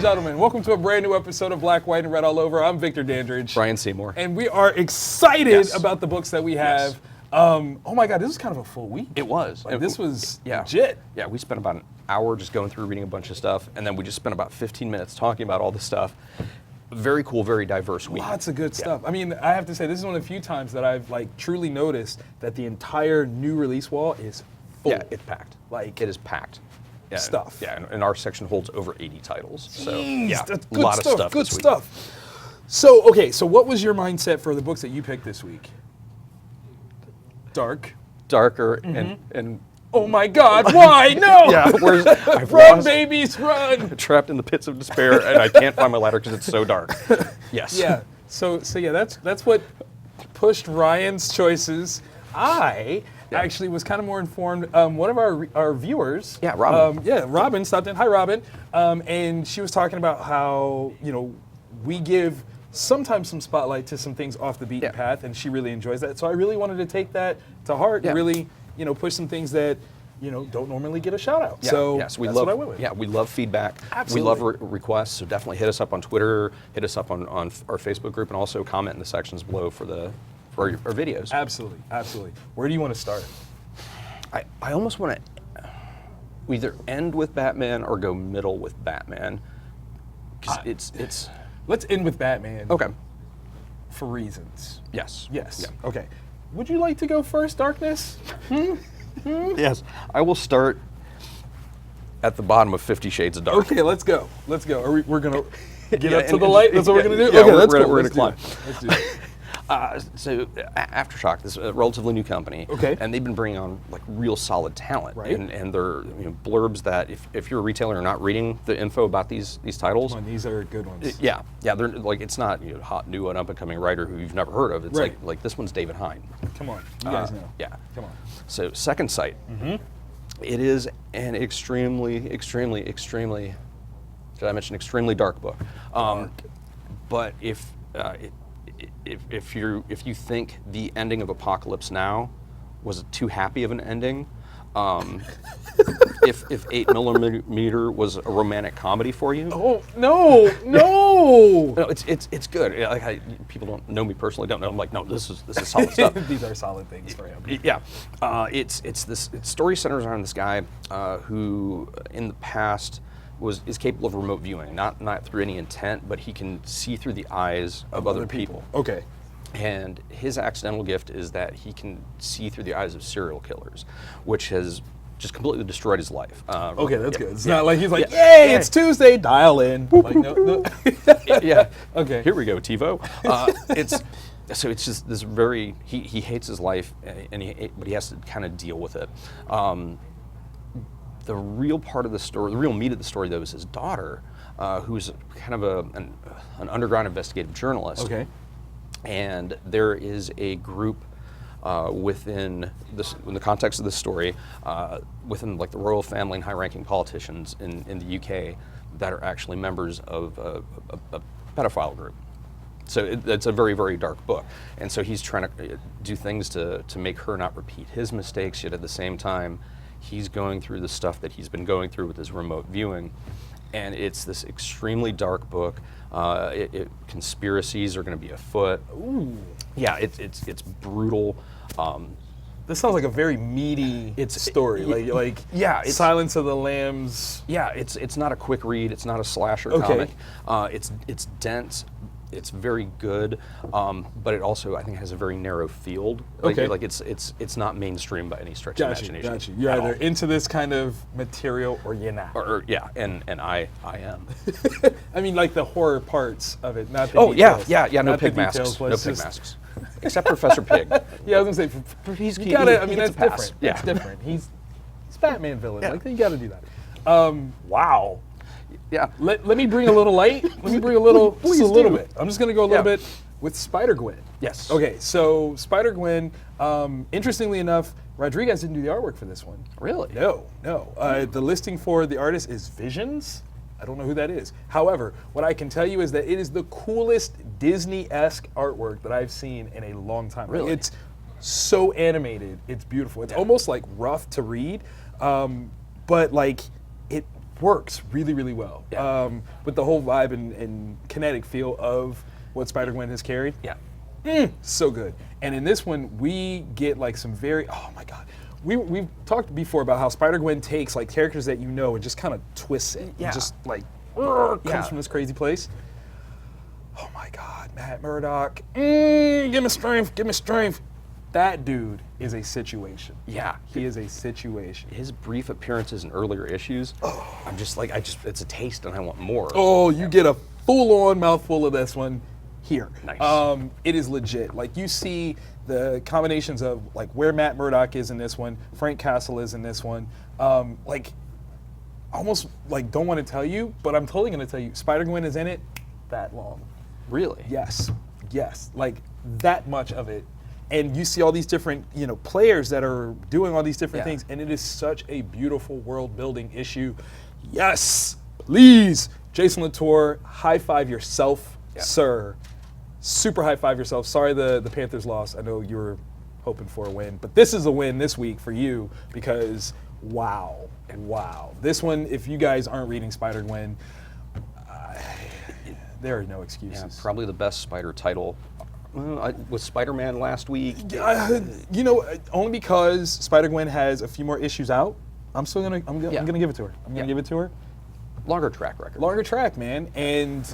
and gentlemen, welcome to a brand new episode of Black, White, and Red All Over. I'm Victor Dandridge. Ryan Seymore. And we are excited about the books that we have. Yes. Oh my God, this was kind of a full week. It was. Like, this was legit. Yeah, we spent about an hour just going through reading a bunch of stuff, and then we just spent about 15 minutes talking about all the stuff. Very cool, very diverse week. Lots of good stuff. I mean, I have to say, this is one of the few times that I've like truly noticed that the entire new release wall is full. Yeah, it's packed. Like, it is packed. Yeah, stuff. Yeah, and our section holds over 80 titles. So yeah, that's a lot of stuff. Good stuff. So okay, so what was your mindset for the books that you picked this week? Darker, and oh my God, why? No! Yeah, run, babies, run! Trapped in the pits of despair, and I can't find my ladder because it's so dark. Yes. Yeah. So yeah, that's what pushed Ryan's choices. I actually was kind of more informed. One of our viewers, Robin. Robin stopped in. Hi, Robin. And she was talking about how we give sometimes some spotlight to some things off the beaten path, and she really enjoys that. So I really wanted to take that to heart and really, push some things that, don't normally get a shout out. Yeah. So yes, we that's love, what I went with. Yeah, we love feedback. Absolutely. We love requests, so definitely hit us up on Twitter, hit us up on our Facebook group, and also comment in the sections below for our videos. Absolutely, absolutely. Where do you want to start? I almost want to either end with Batman or go middle with Batman. Because it's... Let's end with Batman. Okay. For reasons. Yes. Yes. Yeah. Okay. Would you like to go first, Darkness? Yes. I will start at the bottom of 50 Shades of Dark. Okay, let's go. We're going to get up to the light? That's what we're going to do? Yeah, okay, we're going to climb. Let's do it. So Aftershock, this is a relatively new company, okay, and they've been bringing on like real solid talent, right? And they're blurbs that if you're a retailer and not reading the info about these titles, come on, these are good ones. Yeah, they're like, it's not hot new and up and coming writer who you've never heard of. It's like this one's David Hine. Come on, you guys know. Yeah, come on. So Second Sight, it is an extremely, did I mention extremely dark book? But if you think the ending of Apocalypse Now was too happy of an ending, if 8mm was a romantic comedy for you, no, it's good. People don't know me personally, don't know. I'm like, no, this is solid stuff. These are solid things for him. Yeah, its story centers around this guy who in the past is capable of remote viewing, not through any intent, but he can see through the eyes of other people. Okay. And his accidental gift is that he can see through the eyes of serial killers, which has just completely destroyed his life. Okay, that's good. It's not like he's like, yay, it's Tuesday, dial in. Like, no. Yeah. Okay. Here we go, TiVo. It's just this very, he hates his life, but he has to kind of deal with it. The real part of the story, the real meat of the story, though, is his daughter, who's kind of an underground investigative journalist. Okay. And there is a group within the context of the story, within like the royal family and high-ranking politicians in the UK that are actually members of a pedophile group. So it's a very, very dark book. And so he's trying to do things to make her not repeat his mistakes, yet at the same time, he's going through the stuff that he's been going through with his remote viewing. And it's this extremely dark book. Conspiracies are going to be afoot. Ooh. Yeah, it's brutal. This sounds like a very meaty story. Silence of the Lambs. Yeah, it's not a quick read. It's not a slasher comic. It's dense. It's very good, but it also, I think, has a very narrow field. It's not mainstream by any stretch of imagination. Gotcha. You're either into this kind of material or you're not. And I am. I mean, like the horror parts of it, not the details. Yeah, no pig masks. No pig masks. Except Professor Pig. Yeah, I was going to say, that's different. Yeah. That's different. He's Batman villain. Yeah. Like, you got to do that. Wow. Yeah. Let me bring a little light. Let me bring a little, just a little bit. I'm just going to go a little bit with Spider-Gwen. Yes. Okay, so Spider-Gwen, interestingly enough, Rodriguez didn't do the artwork for this one. Really? No. The listing for the artist is Visions. I don't know who that is. However, what I can tell you is that it is the coolest Disney-esque artwork that I've seen in a long time. Really? It's so animated. It's beautiful. It's almost like rough to read, but like works really, really well with the whole vibe and kinetic feel of what Spider-Gwen has carried. Yeah. So good. And in this one, we get like some very, oh my God. We've talked before about how Spider-Gwen takes like characters that you know and just kind of twists it. Yeah. And just like comes from this crazy place. Oh my God, Matt Murdock. Give me strength, give me strength. That dude is a situation. Yeah. He is a situation. His brief appearances in earlier issues, I'm just like, it's a taste and I want more. Oh, you get a full-on mouthful of this one here. Nice. It is legit. Like you see the combinations of like where Matt Murdock is in this one, Frank Castle is in this one. Like almost like don't want to tell you, but I'm totally going to tell you. Spider-Gwen is in it that long. Really? Yes, like that much of it. And you see all these different, players that are doing all these different things, and it is such a beautiful world-building issue. Yes, please, Jason Latour, high five yourself, sir. Super high five yourself. Sorry the Panthers lost. I know you were hoping for a win, but this is a win this week for you because wow. This one, if you guys aren't reading Spider-Gwen, there are no excuses. Yeah, probably the best Spider title. Was Spider-Man last week? Only because Spider-Gwen has a few more issues out. I'm gonna give it to her. I'm gonna give it to her. Longer track record. Longer track, man, and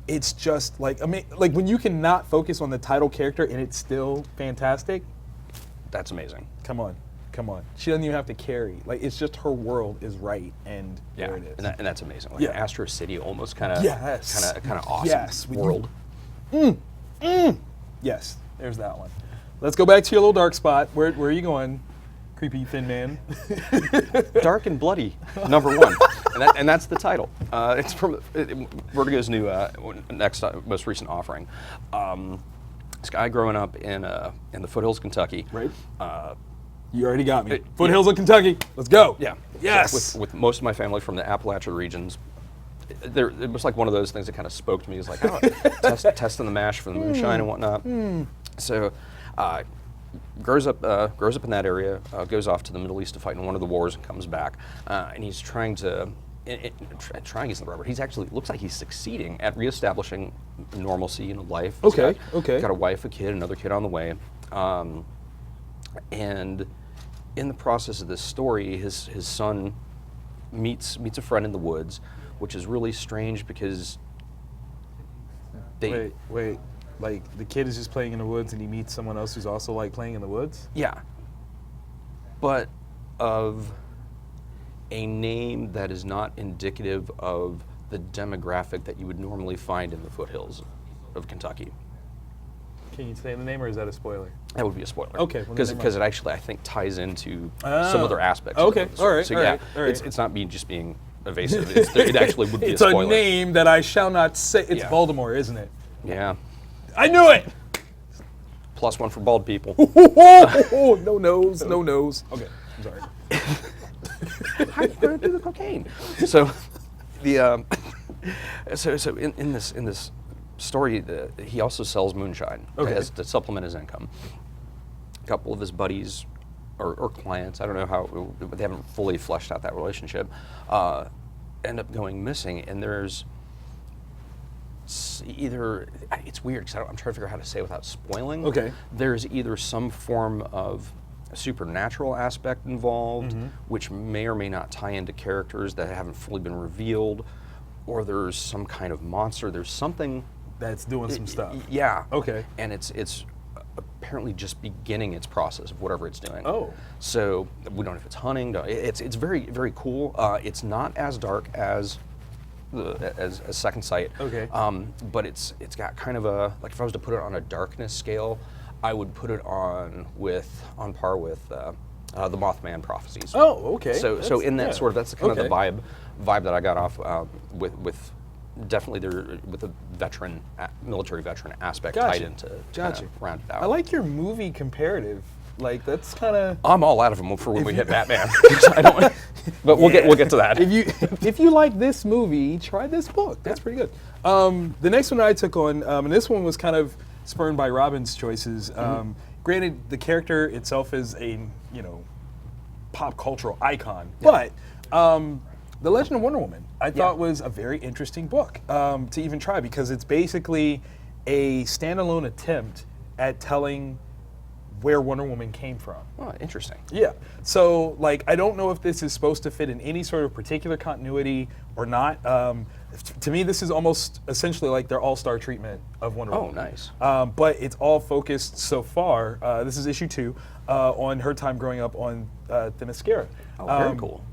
it's just like like when you cannot focus on the title character and it's still fantastic. That's amazing. Come on. She doesn't even have to carry. Like it's just her world is right, and there it is. And that's amazing. Like Astro City, almost kind of awesome. Yes, world. Yes, there's that one. Let's go back to your little dark spot. Where are you going, creepy thin man? Dark and Bloody, #1, and that's the title. It's from Vertigo's new most recent offering. This guy growing up in the foothills of Kentucky. Right. You already got me. Foothills of Kentucky. Let's go. Yeah. Yes. So with most of my family from the Appalachian regions, it was like one of those things that kind of spoke to me. It's like, testing the mash for the moonshine and whatnot. So, grows up in that area, goes off to the Middle East to fight in one of the wars, and comes back, and he's trying to. Trying isn't the right word. He's actually looks like he's succeeding at reestablishing normalcy in life. He's got a wife, a kid, another kid on the way, and in the process of this story, his son meets a friend in the woods, which is really strange because they wait, like the kid is just playing in the woods and he meets someone else who's also like playing in the woods? Yeah, but of a name that is not indicative of the demographic that you would normally find in the foothills of Kentucky. Can you say the name, or is that a spoiler? That would be a spoiler. Okay. Because it actually, I think, ties into some other aspects. Okay. Of the story. All right. It's not me just being evasive. It actually would be it's a spoiler. It's a name that I shall not say. It's Voldemort, isn't it? Yeah. I knew it! +1 for bald people. No nose. Okay, I'm sorry. How are you going to do the cocaine? So, so in this story, he also sells moonshine to supplement his income. A couple of his buddies or clients, I don't know how, they haven't fully fleshed out that relationship, end up going missing, and there's either, it's weird because I'm trying to figure out how to say it without spoiling. Okay. There's either some form of a supernatural aspect involved, which may or may not tie into characters that haven't fully been revealed, or there's some kind of monster. There's something that's doing some stuff. Yeah. Okay. And it's apparently just beginning its process of whatever it's doing. Oh. So we don't know if it's hunting. It's very, very cool. It's not as dark as Second Sight. Okay. But it's got kind of a, like if I was to put it on a darkness scale, I would put it on par with the Mothman prophecies. Oh, okay. So in that sort of, that's kind of the vibe that I got off with definitely there with a military veteran aspect tied into round it out. I like your movie comparative. Like that's kind of. I'm all out of them for when we hit Batman. I don't. But we'll get to that. If you like this movie, try this book. That's pretty good. The next one I took on, and this one was kind of spurned by Robin's choices. Granted, the character itself is a pop cultural icon, but The Legend of Wonder Woman, I thought was a very interesting book to even try, because it's basically a standalone attempt at telling where Wonder Woman came from. Oh, interesting. Yeah. So, like, I don't know if this is supposed to fit in any sort of particular continuity or not. To me, this is almost essentially like their all-star treatment of Wonder Woman. Oh, nice. But it's all focused so far, this is issue 2, on her time growing up on Themyscira. Oh, very cool.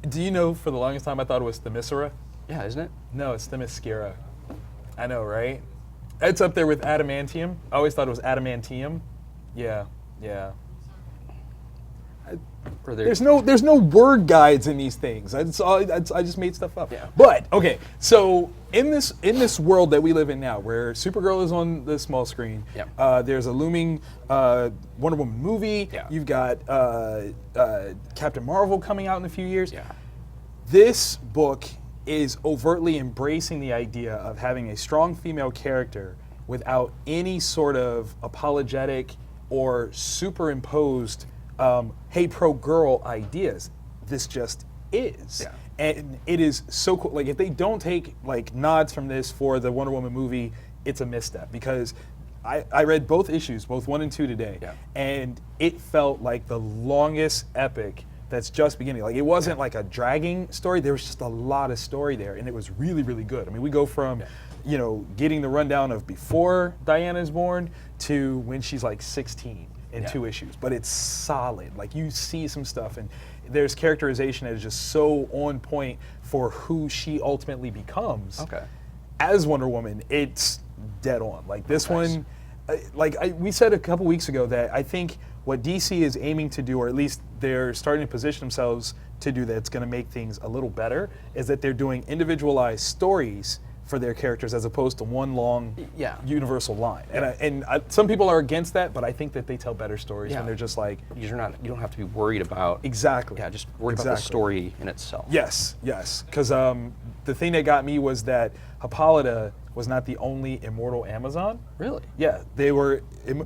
Do you know, for the longest time, I thought it was Themyscira? Yeah, isn't it? No, it's Themyscira. I know, right? It's up there with adamantium. I always thought it was adamantium. Yeah. There's no word guides in these things. I just made stuff up. Yeah. But okay, so in this world that we live in now, where Supergirl is on the small screen, there's a looming Wonder Woman movie. Yeah. You've got Captain Marvel coming out in a few years. Yeah. This book is overtly embracing the idea of having a strong female character without any sort of apologetic or superimposed hey pro girl ideas. This just is. Yeah. And it is so cool. Like, if they don't take like nods from this for the Wonder Woman movie, it's a misstep, because I read both issues, both 1 and 2 today, and it felt like the longest epic that's just beginning. Like, it wasn't like a dragging story. There was just a lot of story there, and it was really, really good. I mean, we go from getting the rundown of before Diana is born to when she's like 16 in 2 issues, but it's solid. Like, you see some stuff, and there's characterization that is just so on point for who she ultimately becomes. Okay. As Wonder Woman, it's dead on. Like, this one, we said a couple weeks ago that I think what DC is aiming to do, or at least they're starting to position themselves to do, that's going to make things a little better, is that they're doing individualized stories for their characters as opposed to one long universal line. And some people are against that, but I think that they tell better stories when they're just like, you don't have to be worried about just worry about the story in itself. Yes, because the thing that got me was that Hippolyta was not the only immortal Amazon. Really? Yeah, they were.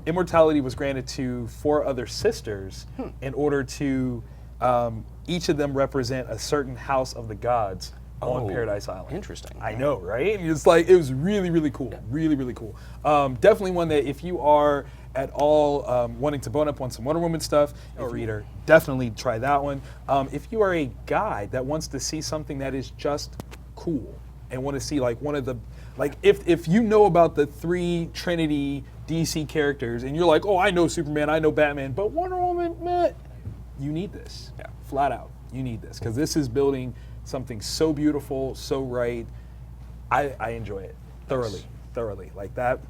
Immortality was granted to 4 other sisters in order to each of them represent a certain house of the gods on Paradise Island. Interesting. I know, right? It's like, it was really, really cool. Really, really cool. Definitely one that, if you are at all wanting to bone up on some Wonder Woman stuff, or reader, definitely try that one. If you are a guy that wants to see something that is just cool and want to see like one of the, like, if you know about the 3 Trinity DC characters and you're like, oh, I know Superman, I know Batman, but Wonder Woman, man, you need this. Yeah. Flat out, you need this, because this is building something so beautiful, so right. I enjoy it thoroughly. Like, that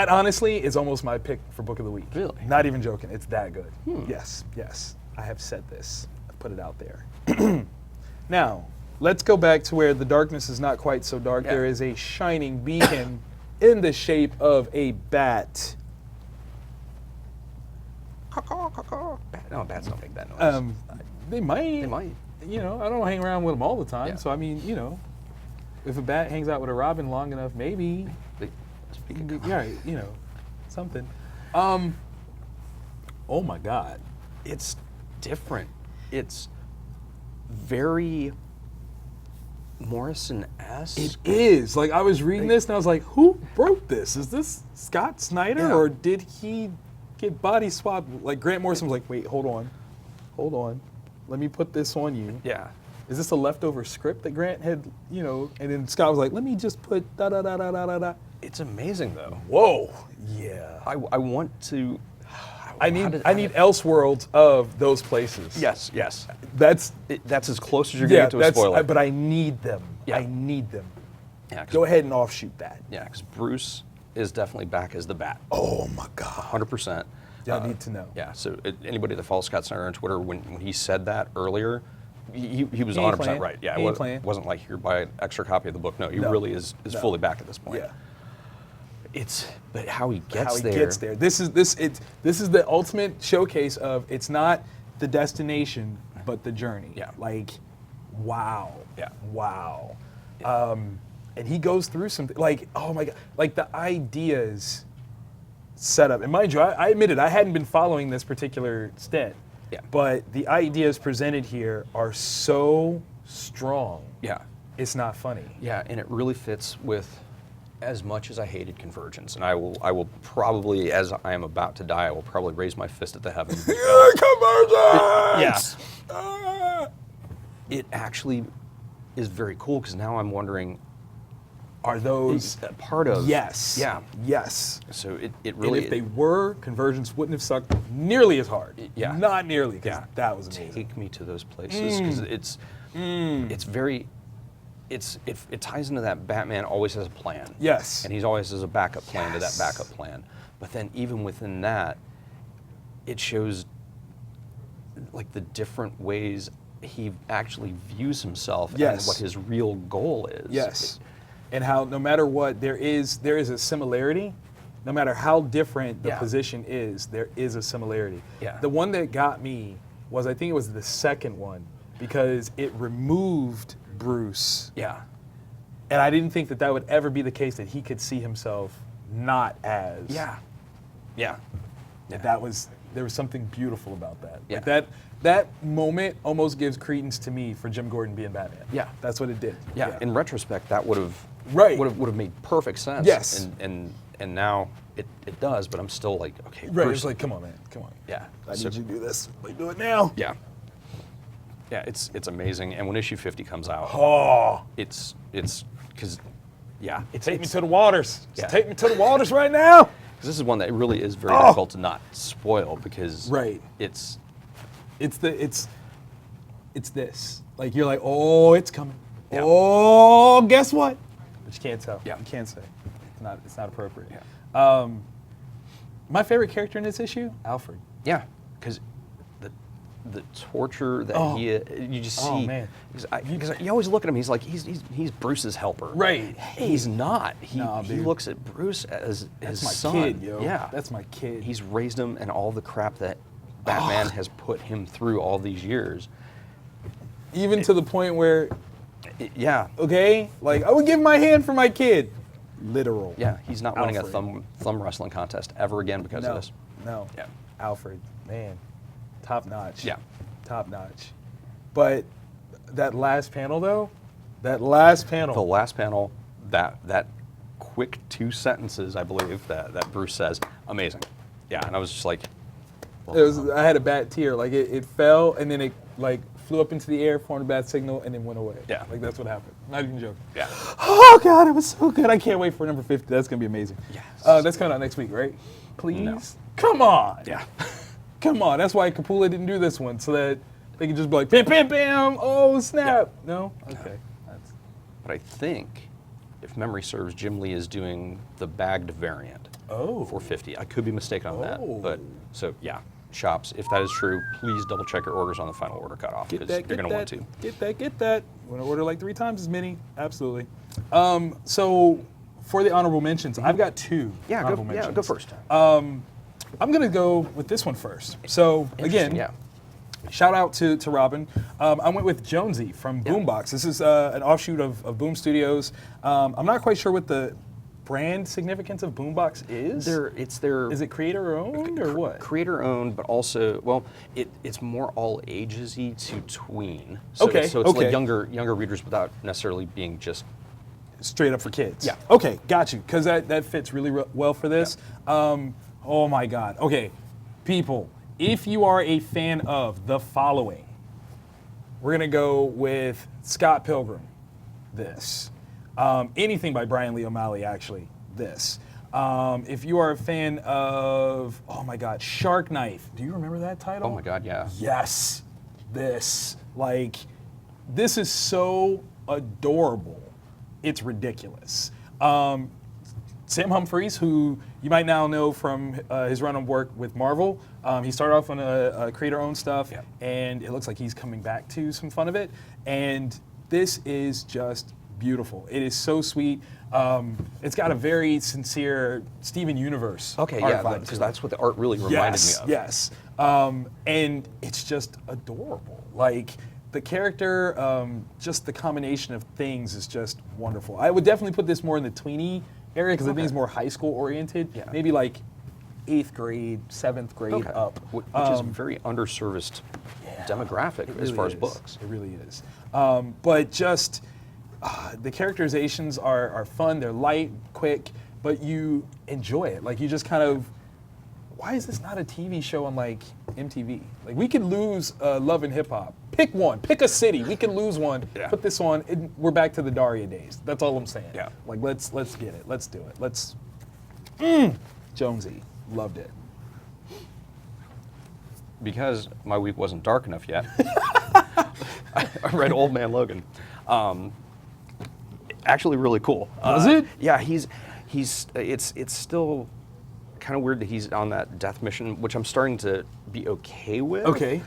honestly is almost my pick for Book of the Week. Really? Not even joking. It's that good. Yes. I have said this. I've put it out there. Now, let's go back to where the darkness is not quite so dark. There is a shining beacon in the shape of a bat. No, bats don't make that noise. They might. They might. I don't hang around with them all the time. So, I mean, if a bat hangs out with a robin long enough, maybe. Something. Oh my God. It's different. It's very Morrison-esque. It is. Like, I was reading this and I was like, who wrote this? Is this Scott Snyder, or did he get body swapped? Like, Grant Morrison was like, wait, hold on. Let me put this on you. Yeah. Is this a leftover script that Grant had, and then Scott was like, let me just put da-da-da-da-da-da. It's amazing, though. Whoa. Yeah. I want to... I need Elseworlds of those places. Yes. That's as close as you're going to get to a spoiler. But I need them. Yeah. I need them. Yeah, go ahead and offshoot that. Yeah, because Bruce is definitely back as the Bat. Oh my God. 100%. I need to know. Yeah, so anybody that follows Scott Snyder on Twitter, when he said that earlier, he was 100% right. Yeah, it wasn't like, here, buy an extra copy of the book. No, he really is fully back at this point. Yeah. But how he gets there. This is the ultimate showcase of, it's not the destination, but the journey. Yeah. Like, wow. Yeah. Wow. Yeah. And he goes through something, like, oh my God, like the ideas set up. And mind you, I admitted I hadn't been following this particular stint. Yeah. But the ideas presented here are so strong. Yeah. It's not funny. Yeah, and it really fits with, as much as I hated Convergence, and I will probably, as I am about to die, I will probably raise my fist at the heavens. Convergence! Yeah. It actually is very cool, because now I'm wondering, Are those part of... Yes. Yeah. Yes. So it And really... if they were, Convergence wouldn't have sucked nearly as hard. Yeah. Not nearly, because Yeah. that was amazing. Take me to those places, because it's very... It ties into that Batman always has a plan. Yes. And he always has a backup plan to that backup plan. But then even within that, it shows like the different ways he actually views himself and Yes. what his real goal is. Yes. And how no matter what, there is a similarity. No matter how different the Yeah. position is, there is a similarity. Yeah. The one that got me was, I think it was the second one, because it removed Bruce. Yeah. And I didn't think that that would ever be the case, that he could see himself not as. Yeah. Yeah. There was something beautiful about that. Yeah. Like that moment almost gives credence to me for Jim Gordon being Batman. Yeah. That's what it did. Yeah. In retrospect, that would have Right. would have made perfect sense. Yes. And now it does, but I'm still like, okay, Right. Bruce, It's like, come on, man. Come on. yeah. I So- need you to do this. Like, do it now. Yeah. Yeah, it's amazing. And when issue 50 comes out, Oh. it's because yeah, Take me to the waters. Just Yeah. take me to the waters right now. because this is one that really is very difficult to not spoil, because Right. it's It's this. Like, you're like, oh, it's coming. Yeah. Oh, guess what? But you can't tell. Yeah. You can't say. It's not appropriate. Yeah. My favorite character in this issue, Alfred. yeah, because the torture that Oh. you just see. Oh, man. Because you always look at him, he's like he's Bruce's helper. Right. He's not. He Nah, he dude. looks at Bruce as That's his my son. kid, yo. Yeah, That's my kid. He's raised him, and all the crap that Batman has put him through all these years. Even to the point where, Yeah. okay, like, I would give my hand for my kid. Literal. Yeah, he's not winning a Alfred. thumb wrestling contest ever again because of this. No. Yeah. Alfred, man, top notch. Yeah. Top notch. But that last panel, though, that last panel. The last panel, that quick 2 sentences, I believe, that Bruce says, amazing. Yeah, and I was just like, I had a bad tear. Like, it fell, and then it, like, flew up into the air, formed a bad signal, and then went away. Yeah. Like, that's what happened. Not even joking. yeah. Oh, God, it was so good. I can't wait for number 50. That's going to be amazing. Yes. That's coming out next week, right? Please? No. Come on. Yeah. Come on. That's why Capullo didn't do this one, so that they could just be like, bam, bam, bam. Oh, snap. No? Okay. That's, But I think, if memory serves, Jim Lee is doing the bagged variant for 50. I could be mistaken on that. But, so, yeah. Shops, if that is true, please double check your orders on the final order cutoff, Get because that, you're going to want get to. that. Get that. You want to order like 3 times as many? Absolutely. So for the honorable mentions, I've got 2 honorable mentions. Go first. I'm going to go with this one first. So again, Yeah. shout out to Robin. I went with Jonesy from Boombox. This is an offshoot of Boom Studios. I'm not quite sure what the brand significance of Boombox is. Is it creator owned or what? Creator owned, but also, well, it's more all ages-y to tween. So, Okay, So it's okay. like younger readers without necessarily being just. Straight up for kids. Yeah. Okay, got you. Because that fits really well for this. Oh my God. Okay, people, if you are a fan of the following, we're gonna go with Scott Pilgrim. This. Anything by Brian Lee O'Malley, actually. This. If you are a fan of, oh my God, Shark Knife. Do you remember that title? Oh my God, yeah. Yes. This. Like, this is so adorable. It's ridiculous. Sam Humphries, who you might now know from his run of work with Marvel, he started off on a creator-owned stuff, Yeah. and it looks like he's coming back to some fun of it. And this is just beautiful. It is so sweet. It's got a very sincere Steven Universe. Okay, art yeah, vibe because to it. that's what the art really reminded me of. Yes. And it's just adorable. Like, the character, just the combination of things is just wonderful. I would definitely put this more in the tweeny area because I think it's more high school oriented. Yeah. Maybe like 8th grade, 7th grade up. Which is a very underserviced demographic as far as books. It really is. But just the characterizations are fun. They're light, quick, but you enjoy it. Like, you just kind of, why is this not a TV show on like MTV? Like, we could lose Love and Hip Hop. Pick one. Pick a city. We could lose one. Yeah. Put this on. We're back to the Daria days. That's all I'm saying. Yeah. Like, let's get it. Let's do it. Let's. Jonesy, loved it. Because my week wasn't dark enough yet, I read Old Man Logan. Actually, really cool. Was it? Yeah, it's still kind of weird that he's on that death mission, which I'm starting to be okay with. Okay.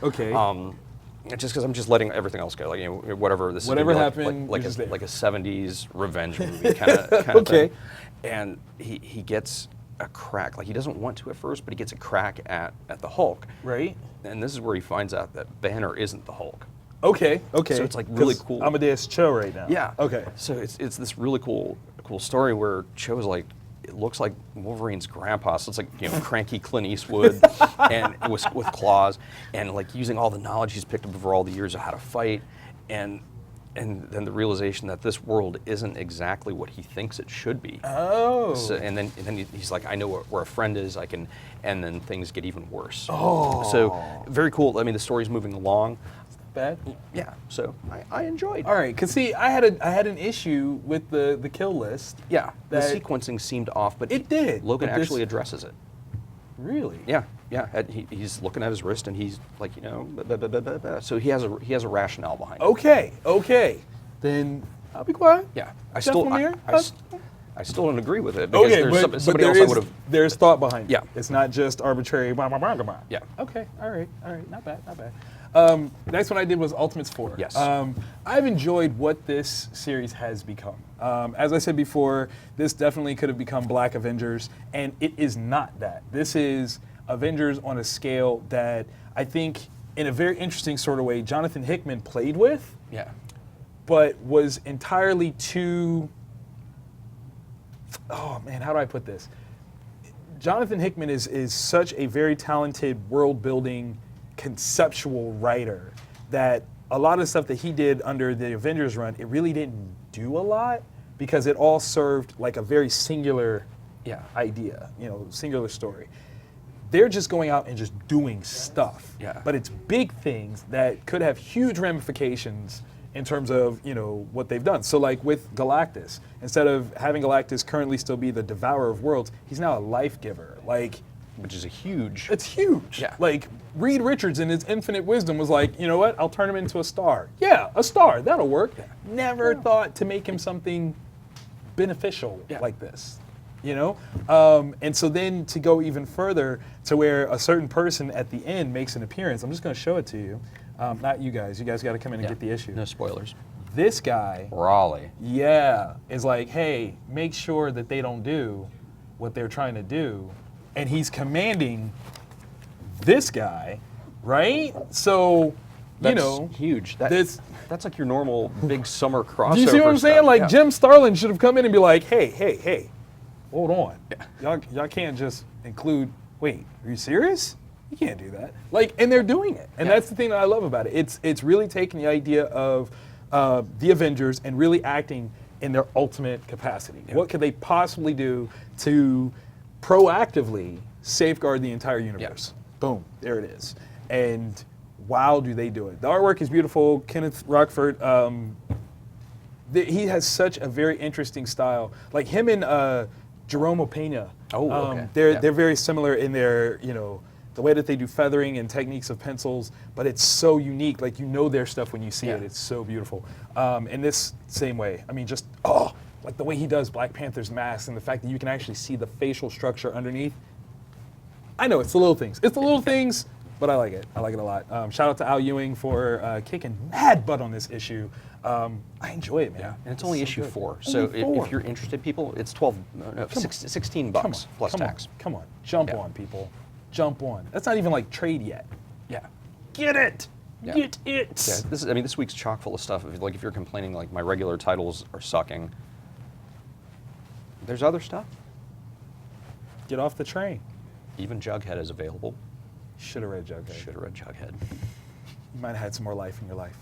Just because I'm just letting everything else go, like, you know, whatever this Whatever is, happened, like you're a just there. 70s revenge movie kind of Okay. thing. And he gets a crack, like he doesn't want to at first, but he gets a crack at the Hulk. Right. And this is where he finds out that Banner isn't the Hulk. Okay. So it's like really 'Cause cool. Amadeus Cho right now. Yeah. Okay. So it's this really cool story where Cho's like, it looks like Wolverine's grandpa. So it's like, you know, cranky Clint Eastwood and with claws, and like using all the knowledge he's picked up over all the years of how to fight, and then the realization that this world isn't exactly what he thinks it should be. Oh. So, and then he's like, I know where a friend is. I can, and then things get even worse. Oh. So very cool. I mean, the story's moving along. Bad. Yeah. So I enjoyed. All right, cause see, I had an issue with the kill list. Yeah. The That- sequencing seemed off, but It did, Logan but this- actually addresses it. Really? Yeah. He's looking at his wrist and he's like, you know, blah, blah, blah, blah, blah. So he has a rationale behind it. Okay. Then I'll be quiet. Yeah. Jeff Lemire? I still don't agree with it because Okay, there's but somebody there else I is- would have. there's thought behind it. Yeah. It's not just arbitrary. Blah, blah, blah, blah, blah. Yeah. Okay. All right. Not bad. Next one I did was Ultimates 4. Yes. I've enjoyed what this series has become. As I said before, this definitely could have become Black Avengers, and it is not that. This is Avengers on a scale that I think, in a very interesting sort of way, Jonathan Hickman played with, Yeah. but was entirely too. Oh man, how do I put this? Jonathan Hickman is such a very talented world-building, conceptual writer that a lot of stuff that he did under the Avengers run, it really didn't do a lot because it all served like a very singular idea, you know, singular story. They're just going out and just doing stuff. Yeah. But it's big things that could have huge ramifications in terms of, you know, what they've done. So like with Galactus, instead of having Galactus currently still be the devourer of worlds, he's now a life giver. Like, Which is a huge. it's huge. Yeah. Like Reed Richards in his infinite wisdom was like, you know what, I'll turn him into a star. Yeah, a star, that'll work. Never thought to make him something beneficial like this. You know? And so then to go even further to where a certain person at the end makes an appearance, I'm just gonna show it to you. Not you guys gotta come in and get the issue. No spoilers. This guy, Raleigh. is like, hey, make sure that they don't do what they're trying to do. And he's commanding this guy, right? So, That's you know, huge. this. That's like your normal big summer crossover. Do you see what I'm saying? stuff. Like Yeah. Jim Starlin should have come in and be like, hey, hold on. Y'all can't just include, wait, are you serious? You can't do that. Like, and they're doing it. And that's the thing that I love about it. It's really taking the idea of the Avengers and really acting in their ultimate capacity. What could they possibly do to proactively safeguard the entire universe? Boom, there it is. And wow, do they do it. The artwork is beautiful. Kenneth Rockford, he has such a very interesting style. Like him and Jerome Opeña. Oh, okay. They're very similar in their, you know, the way that they do feathering and techniques of pencils, but it's so unique. Like, you know their stuff when you see it. It's so beautiful. In this same way, I mean, just, like the way he does Black Panther's mask and the fact that you can actually see the facial structure underneath. I know, it's the little things. It's the little things, but I like it. I like it a lot. Shout out to Al Ewing for kicking mad butt on this issue. I enjoy it, man. Yeah, and it's only issue good. 4. Only So four. if you're interested, people, it's 16 bucks plus tax. Come on, jump on, people. Jump on. That's not even like trade yet. Yeah. Get it. Yeah. Get it. Yeah, this week's chock full of stuff. If you're complaining like my regular titles are sucking, there's other stuff. Get off the train. Even Jughead is available. Should have read Jughead. Should have read Jughead. You might have had some more life in your life.